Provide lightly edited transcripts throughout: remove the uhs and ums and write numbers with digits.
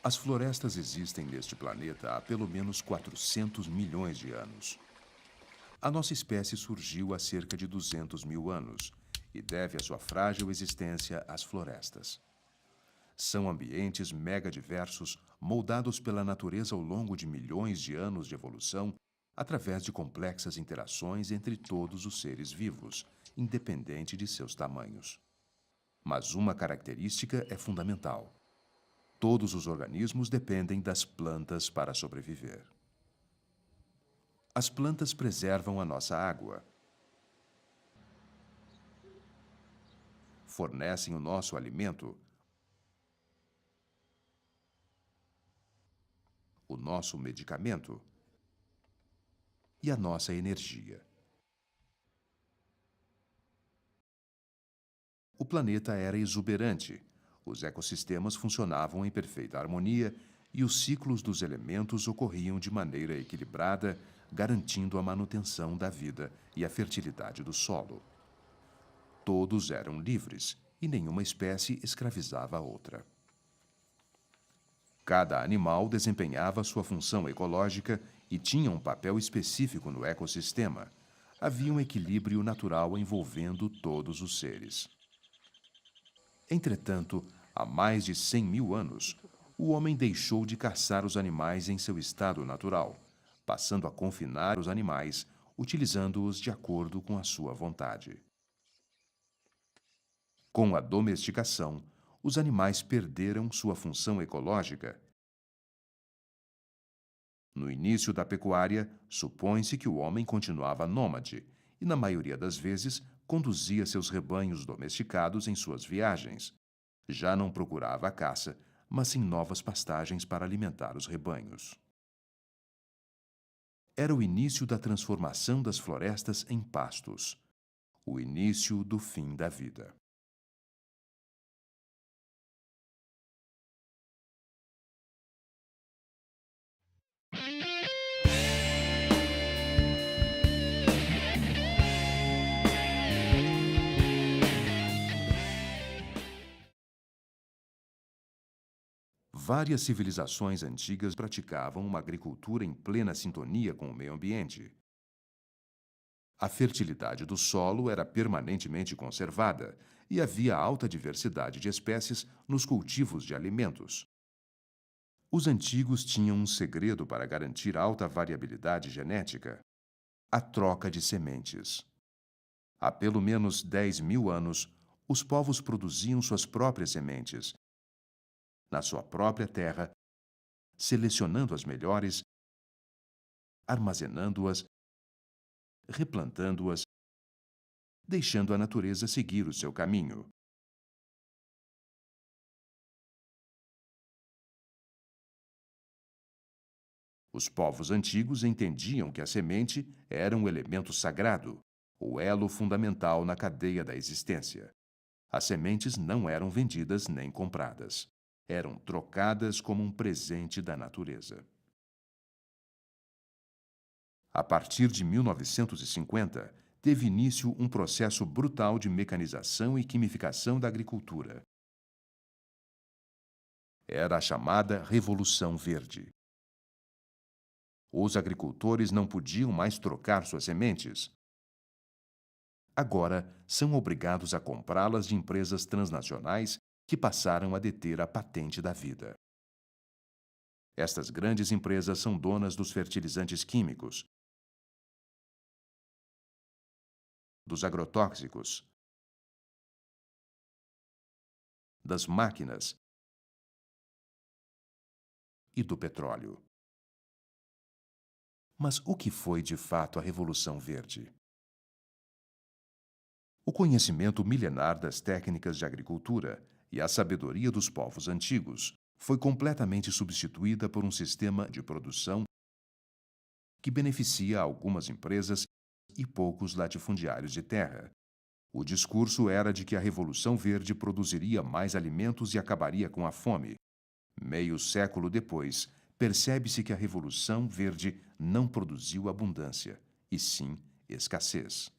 As florestas existem neste planeta há pelo menos 400 milhões de anos. A nossa espécie surgiu há cerca de 200 mil anos e deve a sua frágil existência às florestas. São ambientes megadiversos, moldados pela natureza ao longo de milhões de anos de evolução, através de complexas interações entre todos os seres vivos, independente de seus tamanhos. Mas uma característica é fundamental: todos os organismos dependem das plantas para sobreviver. As plantas preservam a nossa água, fornecem o nosso alimento, o nosso medicamento e a nossa energia. O planeta era exuberante, os ecossistemas funcionavam em perfeita harmonia e os ciclos dos elementos ocorriam de maneira equilibrada, garantindo a manutenção da vida e a fertilidade do solo. Todos eram livres e nenhuma espécie escravizava a outra. Cada animal desempenhava sua função ecológica e tinha um papel específico no ecossistema. Havia um equilíbrio natural envolvendo todos os seres. Entretanto, há mais de 100 mil anos, o homem deixou de caçar os animais em seu estado natural, passando a confinar os animais, utilizando-os de acordo com a sua vontade. Com a domesticação, os animais perderam sua função ecológica. No início da pecuária, supõe-se que o homem continuava nômade e, na maioria das vezes, conduzia seus rebanhos domesticados em suas viagens. Já não procurava a caça, mas sim novas pastagens para alimentar os rebanhos. Era o início da transformação das florestas em pastos, o início do fim da vida. Várias civilizações antigas praticavam uma agricultura em plena sintonia com o meio ambiente. A fertilidade do solo era permanentemente conservada e havia alta diversidade de espécies nos cultivos de alimentos. Os antigos tinham um segredo para garantir alta variabilidade genética: a troca de sementes. Há pelo menos 10 mil anos, os povos produziam suas próprias sementes, na sua própria terra, selecionando as melhores, armazenando-as, replantando-as, deixando a natureza seguir o seu caminho. Os povos antigos entendiam que a semente era um elemento sagrado, o elo fundamental na cadeia da existência. As sementes não eram vendidas nem compradas. Eram trocadas como um presente da natureza. A partir de 1950, teve início um processo brutal de mecanização e quimificação da agricultura. Era a chamada Revolução Verde. Os agricultores não podiam mais trocar suas sementes. Agora, são obrigados a comprá-las de empresas transnacionais que passaram a deter a patente da vida. Estas grandes empresas são donas dos fertilizantes químicos, dos agrotóxicos, das máquinas e do petróleo. Mas o que foi de fato a Revolução Verde? O conhecimento milenar das técnicas de agricultura e a sabedoria dos povos antigos foi completamente substituída por um sistema de produção que beneficia algumas empresas e poucos latifundiários de terra. O discurso era de que a Revolução Verde produziria mais alimentos e acabaria com a fome. Meio século depois, percebe-se que a Revolução Verde não produziu abundância, e sim escassez.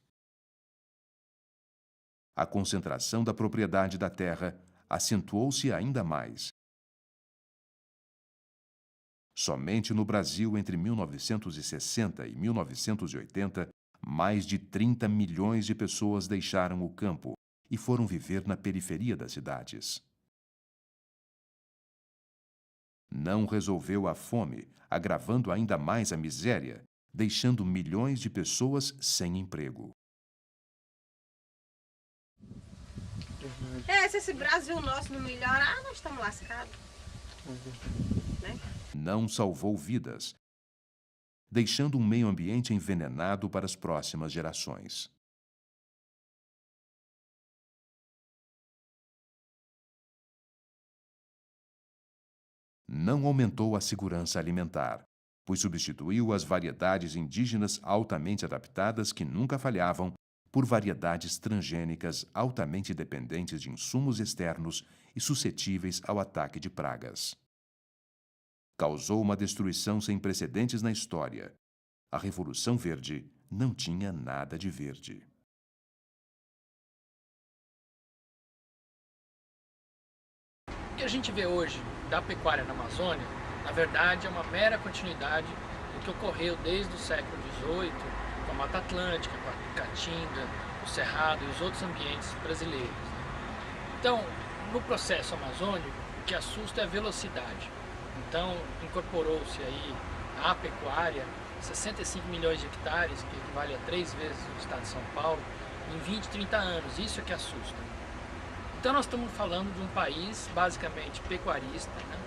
A concentração da propriedade da terra acentuou-se ainda mais. Somente no Brasil, entre 1960 e 1980, mais de 30 milhões de pessoas deixaram o campo e foram viver na periferia das cidades. Não resolveu a fome, agravando ainda mais a miséria, deixando milhões de pessoas sem emprego. Se esse Brasil nosso não melhorar, nós estamos lascados. Né? Não salvou vidas, deixando um meio ambiente envenenado para as próximas gerações. Não aumentou a segurança alimentar, pois substituiu as variedades indígenas altamente adaptadas que nunca falhavam por variedades transgênicas altamente dependentes de insumos externos e suscetíveis ao ataque de pragas. Causou uma destruição sem precedentes na história. A Revolução Verde não tinha nada de verde. O que a gente vê hoje da pecuária na Amazônia, na verdade, é uma mera continuidade do que ocorreu desde o século XVIII, com a Mata Atlântica, com a Caatinga, o Cerrado e os outros ambientes brasileiros. Então, no processo amazônico, o que assusta é a velocidade. Então, incorporou-se aí à pecuária 65 milhões de hectares, que equivale a 3 vezes o estado de São Paulo, em 20, 30 anos. Isso é que assusta. Então nós estamos falando de um país basicamente pecuarista, né,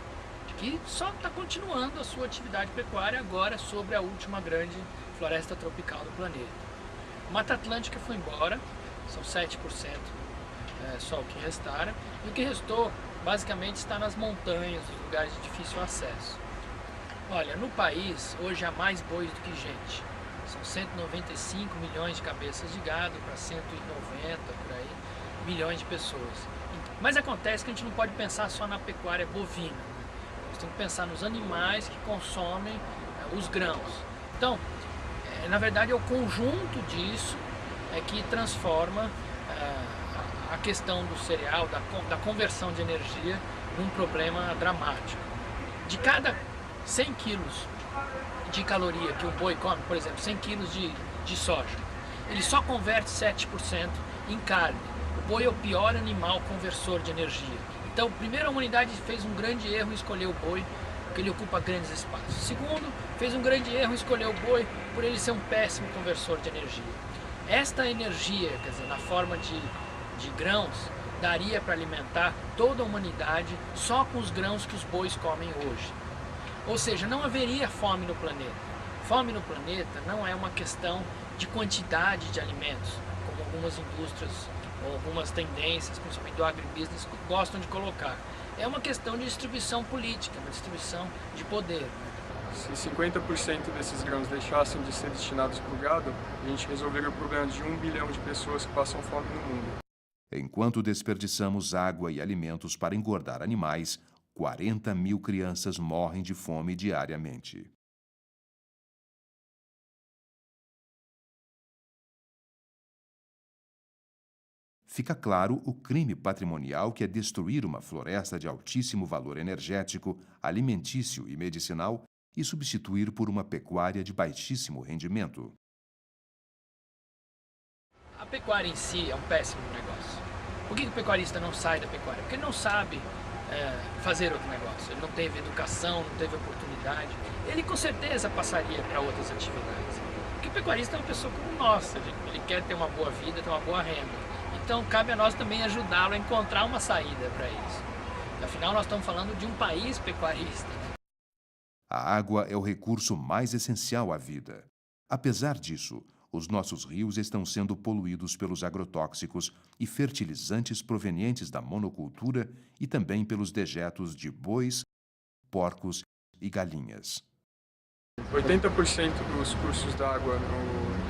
que só está continuando a sua atividade pecuária agora sobre a última grande floresta tropical do planeta. A Mata Atlântica foi embora, são 7% só o que restaram, e o que restou basicamente está nas montanhas, nos lugares de difícil acesso. Olha, no país hoje há mais bois do que gente, são 195 milhões de cabeças de gado para 190 por aí, milhões de pessoas. Mas acontece que a gente não pode pensar só na pecuária bovina, né? Nós temos que pensar nos animais que consomem os grãos. Então, na verdade é o conjunto disso que transforma a questão do cereal, da conversão de energia, num problema dramático. De cada 100 quilos de caloria que o boi come, por exemplo, 100 quilos de soja, ele só converte 7% em carne. O boi é o pior animal conversor de energia. Então, primeiro, a humanidade fez um grande erro em escolher o boi, porque ele ocupa grandes espaços. Segundo, fez um grande erro em escolher o boi por ele ser um péssimo conversor de energia. Esta energia, quer dizer, na forma de grãos, daria para alimentar toda a humanidade só com os grãos que os bois comem hoje. Ou seja, não haveria fome no planeta. Fome no planeta não é uma questão de quantidade de alimentos, como algumas indústrias ou algumas tendências, principalmente do agribusiness, gostam de colocar. É uma questão de distribuição política, uma distribuição de poder. Se 50% desses grãos deixassem de ser destinados para o gado, a gente resolveria o problema de 1 bilhão de pessoas que passam fome no mundo. Enquanto desperdiçamos água e alimentos para engordar animais, 40 mil crianças morrem de fome diariamente. Fica claro o crime patrimonial que é destruir uma floresta de altíssimo valor energético, alimentício e medicinal e substituir por uma pecuária de baixíssimo rendimento. A pecuária em si é um péssimo negócio. Por que o pecuarista não sai da pecuária? Porque ele não sabe fazer outro negócio. Ele não teve educação, não teve oportunidade. Ele com certeza passaria para outras atividades. Porque o pecuarista é uma pessoa como nós. Ele quer ter uma boa vida, ter uma boa renda. Então cabe a nós também ajudá-lo a encontrar uma saída para isso. Afinal, nós estamos falando de um país pecuarista. A água é o recurso mais essencial à vida. Apesar disso, os nossos rios estão sendo poluídos pelos agrotóxicos e fertilizantes provenientes da monocultura e também pelos dejetos de bois, porcos e galinhas. 80% dos cursos d'água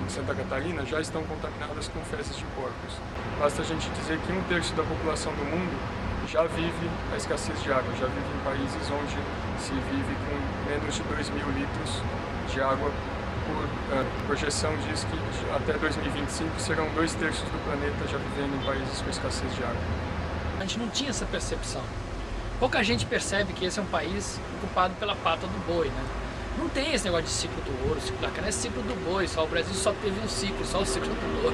em Santa Catarina já estão contaminadas com fezes de porcos. Basta a gente dizer que 1/3 da população do mundo já vive a escassez de água, já vive em países onde se vive com menos de 2.000 litros de água por projeção diz que até 2025 serão 2/3 do planeta já vivendo em países com escassez de água. A gente não tinha essa percepção. Pouca gente percebe que esse é um país ocupado pela pata do boi, né? Não tem esse negócio de ciclo do ouro, ciclo da cana, é ciclo do boi só. O Brasil só teve um ciclo, só o ciclo do boi.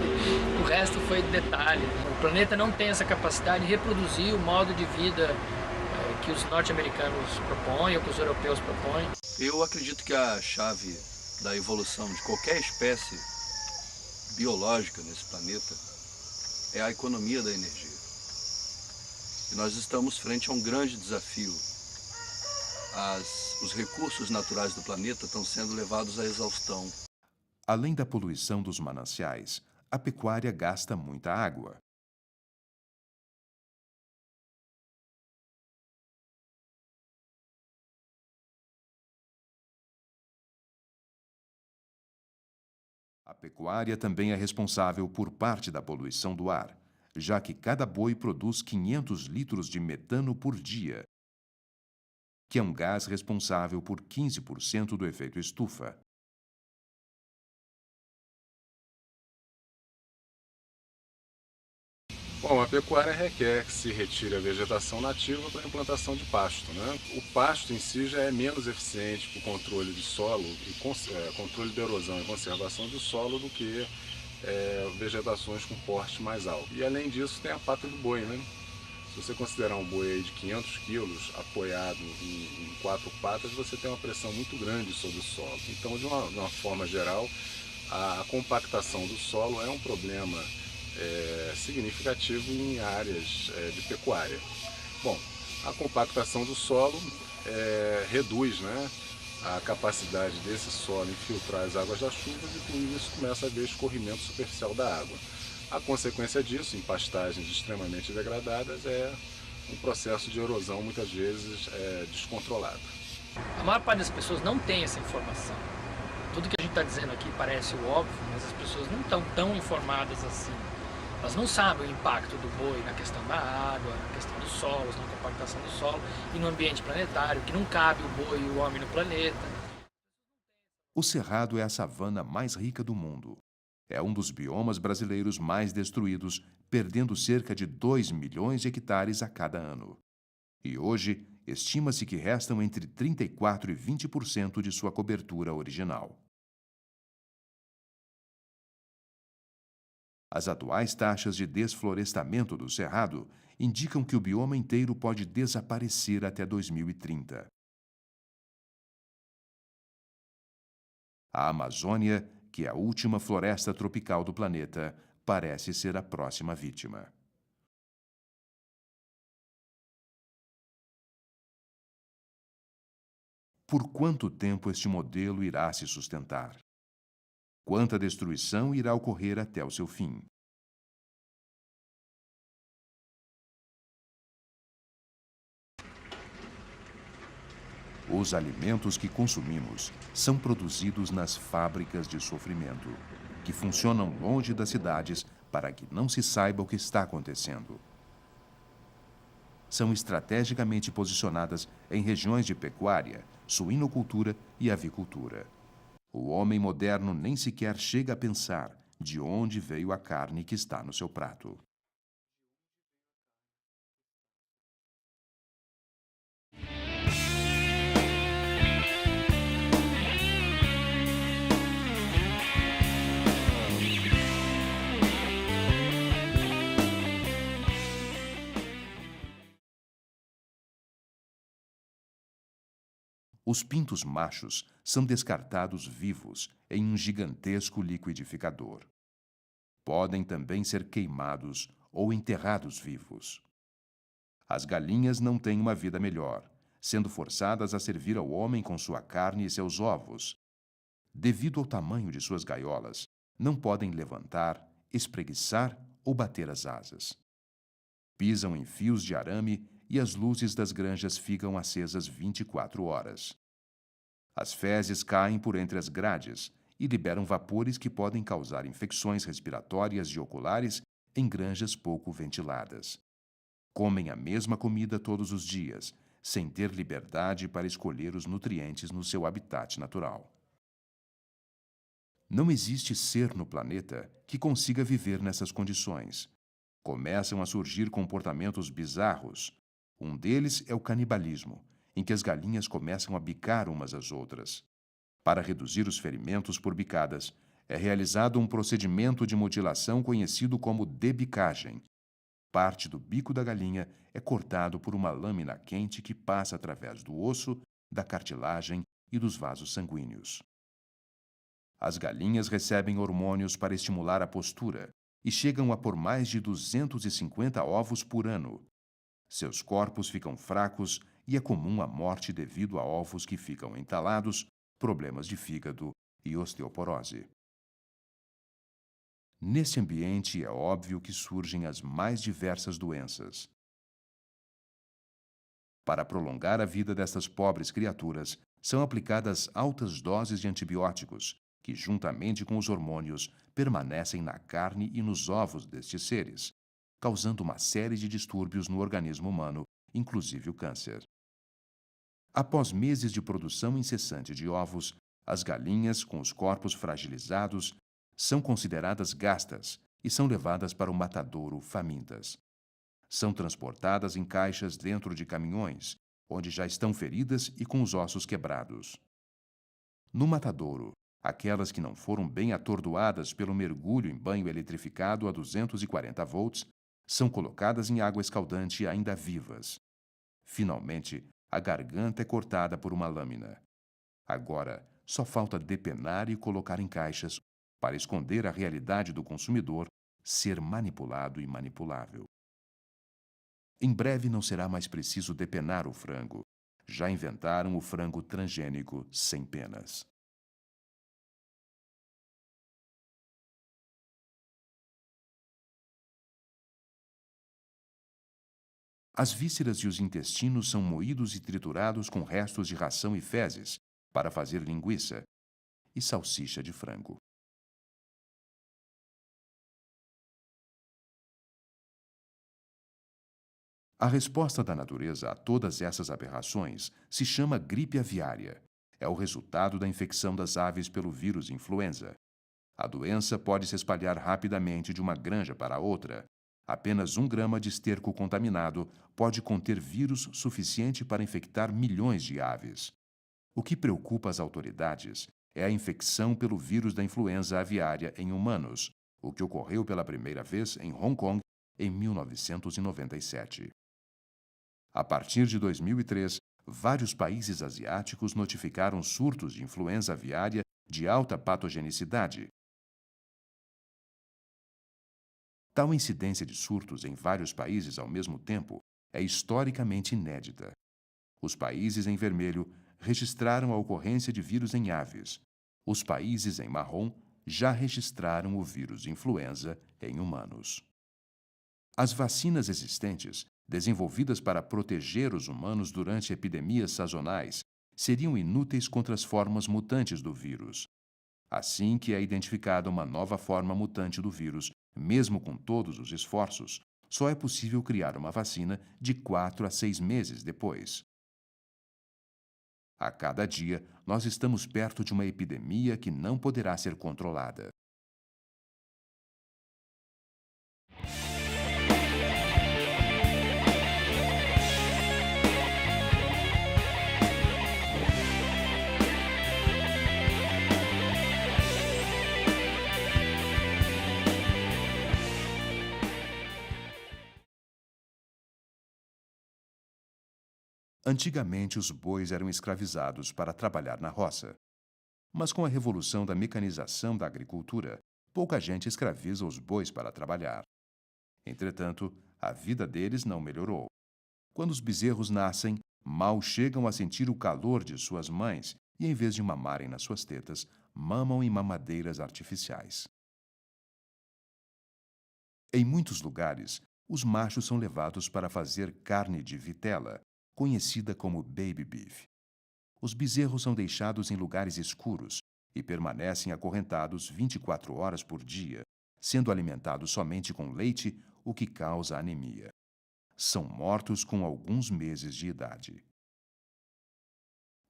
O resto foi detalhe. O planeta não tem essa capacidade de reproduzir o modo de vida que os norte-americanos propõem ou que os europeus propõem. Eu acredito que a chave da evolução de qualquer espécie biológica nesse planeta é a economia da energia. E nós estamos frente a um grande desafio. Os recursos naturais do planeta estão sendo levados à exaustão. Além da poluição dos mananciais, a pecuária gasta muita água. A pecuária também é responsável por parte da poluição do ar, já que cada boi produz 500 litros de metano por dia, que é um gás responsável por 15% do efeito estufa. Bom, a pecuária requer que se retire a vegetação nativa para a implantação de pasto, né? O pasto em si já é menos eficiente para o controle de solo e controle de erosão e conservação do solo do que vegetações com porte mais alto. E além disso tem a pata do boi, né? Se você considerar um boi aí de 500 quilos apoiado em 4 patas, você tem uma pressão muito grande sobre o solo. Então, de uma forma geral, a compactação do solo é um problema significativo em áreas de pecuária. Bom, a compactação do solo reduz, né, a capacidade desse solo infiltrar as águas das chuvas e com isso começa a haver escorrimento superficial da água. A consequência disso, em pastagens extremamente degradadas, é um processo de erosão muitas vezes descontrolado. A maior parte das pessoas não tem essa informação. Tudo que a gente está dizendo aqui parece o óbvio, mas as pessoas não estão tão informadas assim. Elas não sabem o impacto do boi na questão da água, na questão dos solos, na compactação do solo e no ambiente planetário, que não cabe o boi e o homem no planeta. O Cerrado é a savana mais rica do mundo. É um dos biomas brasileiros mais destruídos, perdendo cerca de 2 milhões de hectares a cada ano. E hoje, estima-se que restam entre 34% e 20% de sua cobertura original. As atuais taxas de desflorestamento do Cerrado indicam que o bioma inteiro pode desaparecer até 2030. A Amazônia, que é a última floresta tropical do planeta, parece ser a próxima vítima. Por quanto tempo este modelo irá se sustentar? Quanta destruição irá ocorrer até o seu fim? Os alimentos que consumimos são produzidos nas fábricas de sofrimento, que funcionam longe das cidades para que não se saiba o que está acontecendo. São estrategicamente posicionadas em regiões de pecuária, suinocultura e avicultura. O homem moderno nem sequer chega a pensar de onde veio a carne que está no seu prato. Os pintos machos são descartados vivos em um gigantesco liquidificador. Podem também ser queimados ou enterrados vivos. As galinhas não têm uma vida melhor, sendo forçadas a servir ao homem com sua carne e seus ovos. Devido ao tamanho de suas gaiolas, não podem levantar, espreguiçar ou bater as asas. Pisam em fios de arame e as luzes das granjas ficam acesas 24 horas. As fezes caem por entre as grades e liberam vapores que podem causar infecções respiratórias e oculares em granjas pouco ventiladas. Comem a mesma comida todos os dias, sem ter liberdade para escolher os nutrientes no seu habitat natural. Não existe ser no planeta que consiga viver nessas condições. Começam a surgir comportamentos bizarros, Um deles é o canibalismo, em que as galinhas começam a bicar umas às outras. Para reduzir os ferimentos por bicadas, é realizado um procedimento de mutilação conhecido como debicagem. Parte do bico da galinha é cortado por uma lâmina quente que passa através do osso, da cartilagem e dos vasos sanguíneos. As galinhas recebem hormônios para estimular a postura e chegam a pôr mais de 250 ovos por ano. Seus corpos ficam fracos e é comum a morte devido a ovos que ficam entalados, problemas de fígado e osteoporose. Nesse ambiente é óbvio que surgem as mais diversas doenças. Para prolongar a vida destas pobres criaturas, são aplicadas altas doses de antibióticos, que, juntamente com os hormônios, permanecem na carne e nos ovos destes seres, causando uma série de distúrbios no organismo humano, inclusive o câncer. Após meses de produção incessante de ovos, as galinhas, com os corpos fragilizados, são consideradas gastas e são levadas para o matadouro famintas. São transportadas em caixas dentro de caminhões, onde já estão feridas e com os ossos quebrados. No matadouro, aquelas que não foram bem atordoadas pelo mergulho em banho eletrificado a 240 volts são colocadas em água escaldante ainda vivas. Finalmente, a garganta é cortada por uma lâmina. Agora, só falta depenar e colocar em caixas para esconder a realidade do consumidor ser manipulado e manipulável. Em breve não será mais preciso depenar o frango. Já inventaram o frango transgênico sem penas. As vísceras e os intestinos são moídos e triturados com restos de ração e fezes para fazer linguiça e salsicha de frango. A resposta da natureza a todas essas aberrações se chama gripe aviária. É o resultado da infecção das aves pelo vírus influenza. A doença pode se espalhar rapidamente de uma granja para outra. Apenas 1 grama de esterco contaminado pode conter vírus suficiente para infectar milhões de aves. O que preocupa as autoridades é a infecção pelo vírus da influenza aviária em humanos, o que ocorreu pela primeira vez em Hong Kong em 1997. A partir de 2003, vários países asiáticos notificaram surtos de influenza aviária de alta patogenicidade. Tal incidência de surtos em vários países ao mesmo tempo é historicamente inédita. Os países em vermelho registraram a ocorrência de vírus em aves. Os países em marrom já registraram o vírus de influenza em humanos. As vacinas existentes, desenvolvidas para proteger os humanos durante epidemias sazonais, seriam inúteis contra as formas mutantes do vírus. Assim que é identificada uma nova forma mutante do vírus, mesmo com todos os esforços, só é possível criar uma vacina de 4 a 6 meses depois. A cada dia, nós estamos perto de uma epidemia que não poderá ser controlada. Antigamente, os bois eram escravizados para trabalhar na roça. Mas com a revolução da mecanização da agricultura, pouca gente escraviza os bois para trabalhar. Entretanto, a vida deles não melhorou. Quando os bezerros nascem, mal chegam a sentir o calor de suas mães e, em vez de mamarem nas suas tetas, mamam em mamadeiras artificiais. Em muitos lugares, os machos são levados para fazer carne de vitela, conhecida como baby beef. Os bezerros são deixados em lugares escuros e permanecem acorrentados 24 horas por dia, sendo alimentados somente com leite, o que causa anemia. São mortos com alguns meses de idade.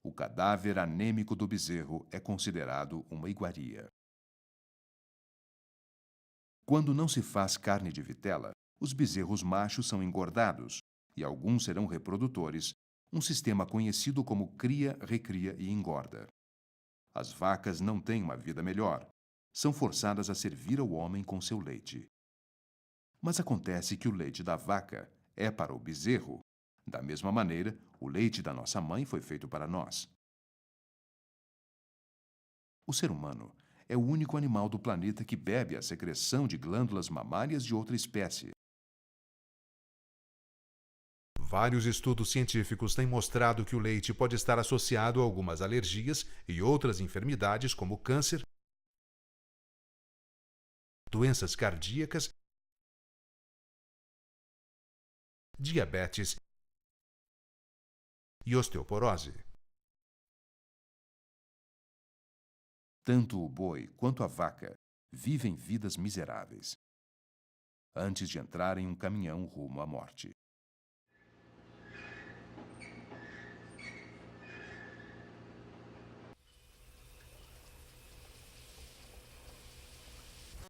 O cadáver anêmico do bezerro é considerado uma iguaria. Quando não se faz carne de vitela, os bezerros machos são engordados e alguns serão reprodutores, um sistema conhecido como cria, recria e engorda. As vacas não têm uma vida melhor. São forçadas a servir ao homem com seu leite. Mas acontece que o leite da vaca é para o bezerro. Da mesma maneira, o leite da nossa mãe foi feito para nós. O ser humano é o único animal do planeta que bebe a secreção de glândulas mamárias de outra espécie. Vários estudos científicos têm mostrado que o leite pode estar associado a algumas alergias e outras enfermidades como câncer, doenças cardíacas, diabetes e osteoporose. Tanto o boi quanto a vaca vivem vidas miseráveis antes de entrar em um caminhão rumo à morte.